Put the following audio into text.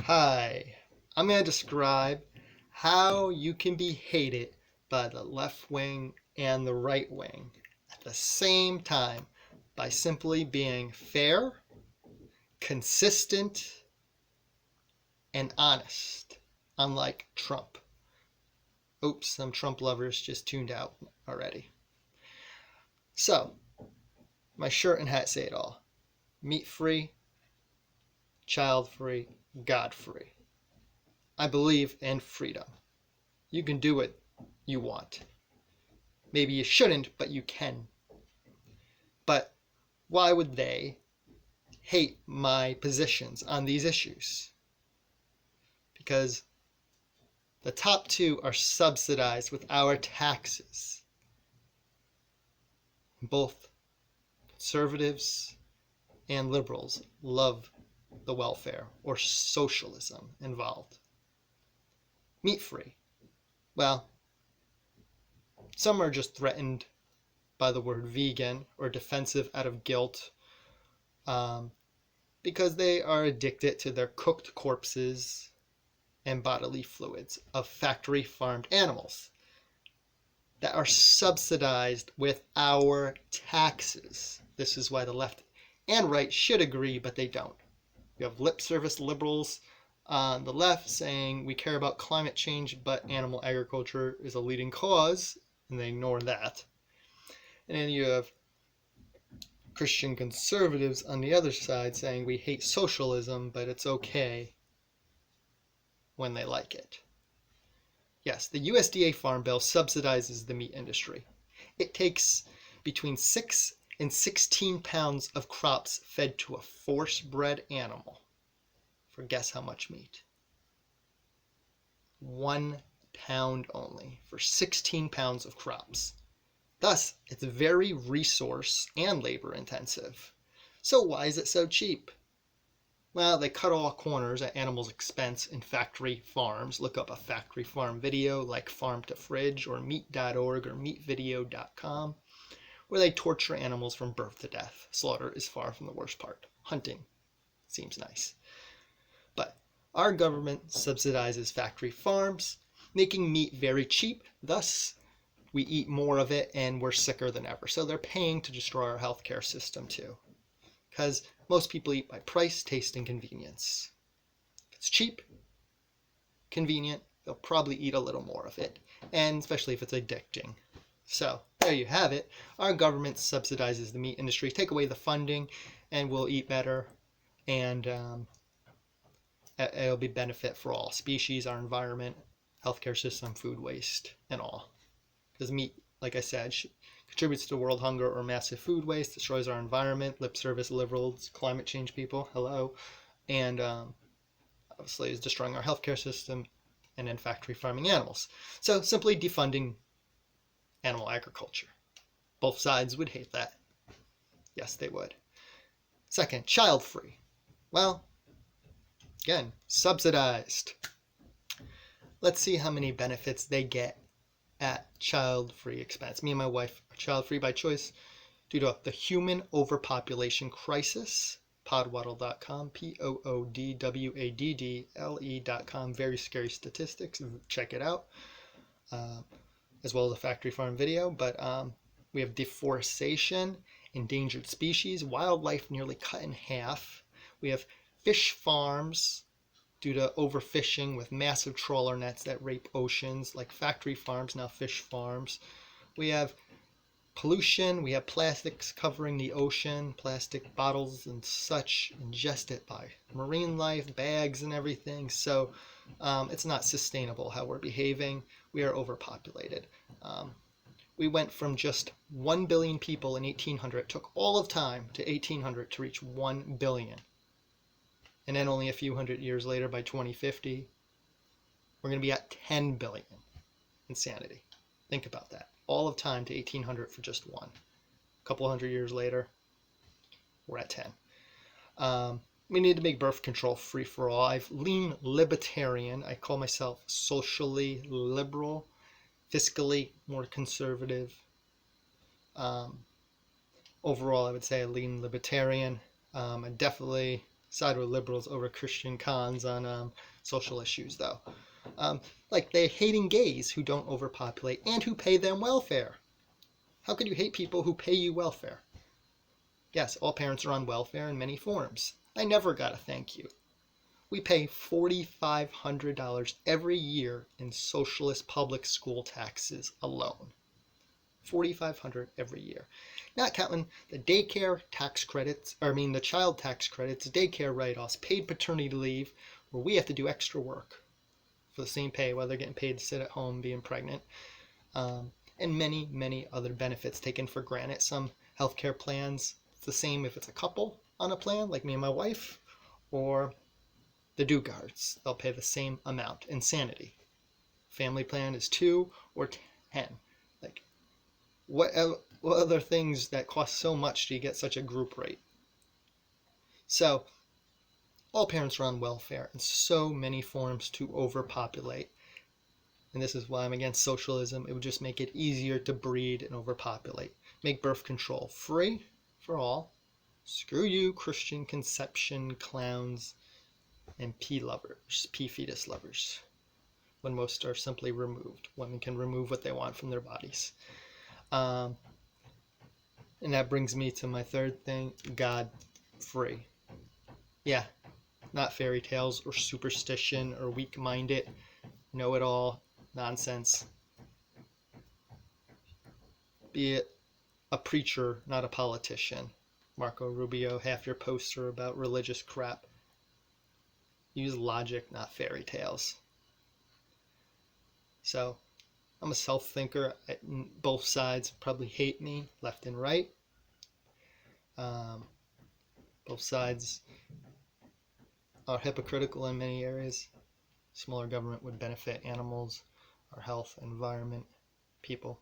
Hi, I'm going to describe how you can be hated by the left wing and the right wing at the same time by simply being fair, consistent, and honest, unlike Trump. Oops, some Trump lovers just tuned out already. So, my shirt and hat say it all. Meat-free, child-free, God-free. I believe in freedom. You can do what you want. Maybe you shouldn't, but you can. But why would they hate my positions on these issues? Because the top two are subsidized with our taxes. Both conservatives and liberals love the welfare or socialism involved. Meat-free. Well, some are just threatened by the word vegan or defensive out of guilt because they are addicted to their cooked corpses and bodily fluids of factory farmed animals that are subsidized with our taxes. This is why the left and right should agree, but they don't. You have lip service liberals on the left saying we care about climate change, but animal agriculture is a leading cause, and they ignore that. And then you have Christian conservatives on the other side saying we hate socialism, but it's okay when they like it. Yes, the USDA Farm Bill subsidizes the meat industry. It takes between 6 and 16 pounds of crops fed to a force-bred animal for guess how much meat? 1 pound only for 16 pounds of crops. Thus, it's very resource and labor intensive. So why is it so cheap? Well, they cut all corners at animals' expense in factory farms. Look up a factory farm video like Farm to Fridge or meat.org or meatvideo.com, where they torture animals from birth to death. Slaughter is far from the worst part. Hunting seems nice. But our government subsidizes factory farms, making meat very cheap. Thus, we eat more of it and we're sicker than ever. So they're paying to destroy our healthcare system too. Because most people eat by price, taste, and convenience. It's cheap, convenient, they'll probably eat a little more of it, and especially if it's addicting. So there you have it. Our government subsidizes the meat industry, take away the funding, and we'll eat better, and it'll be benefit for all species, our environment, healthcare system, food waste, and all. Because meat, like I said, contributes to world hunger or massive food waste, destroys our environment, lip service liberals, climate change people, hello, and obviously is destroying our healthcare system and then factory farming animals. So simply defunding animal agriculture. Both sides would hate that. Yes, they would. Second, child-free. Well, again, subsidized. Let's see how many benefits they get at child-free expense. Me and my wife are child-free by choice due to the human overpopulation crisis. Podwaddle.com, POODWADDLE.com. Very scary statistics. Check it out. As well as a factory farm video. But we have deforestation, endangered species, wildlife nearly cut in half. We have fish farms due to overfishing with massive trawler nets that rape oceans, like factory farms, now fish farms. We have pollution, we have plastics covering the ocean, plastic bottles and such ingested by marine life, bags and everything. So it's not sustainable how we're behaving. We are overpopulated. We went from just 1 billion people in 1800. It took all of time to 1800 to reach 1 billion. And then only a few hundred years later, by 2050, we're going to be at 10 billion. Insanity. Think about that. All of time to 1800 for just one. A couple hundred years later, we're at 10. We need to make birth control free for all. I've lean libertarian. I call myself socially liberal, fiscally more conservative. Overall, I would say I lean libertarian. I definitely side with liberals over Christian cons on social issues, though. Like they're hating gays who don't overpopulate and who pay them welfare. How could you hate people who pay you welfare? Yes, all parents are on welfare in many forms. I never got a thank you. We pay $4,500 every year in socialist public school taxes alone. $4,500 every year. Not counting the daycare tax credits, the child tax credits, daycare write-offs, paid paternity leave, where we have to do extra work for the same pay while they're getting paid to sit at home being pregnant, and many, many other benefits taken for granted. Some healthcare plans, it's the same if it's a couple on a plan, like me and my wife, or the Dugards. They'll pay the same amount. Insanity. Family plan is 2 or 10. Like, what other things that cost so much do you get such a group rate? So, all parents are on welfare in so many forms to overpopulate. And this is why I'm against socialism. It would just make it easier to breed and overpopulate. Make birth control free for all. Screw you, Christian conception clowns and pea lovers, pea fetus lovers, when most are simply removed. Women can remove what they want from their bodies. And that brings me to my third thing, God free. Yeah, not fairy tales or superstition or weak-minded, know-it-all nonsense. Be it a preacher, not a politician. Marco Rubio, half your poster about religious crap. Use logic, not fairy tales. So, I'm a self-thinker. Both sides probably hate me, left and right. Both sides are hypocritical in many areas. Smaller government would benefit animals, our health, environment, people.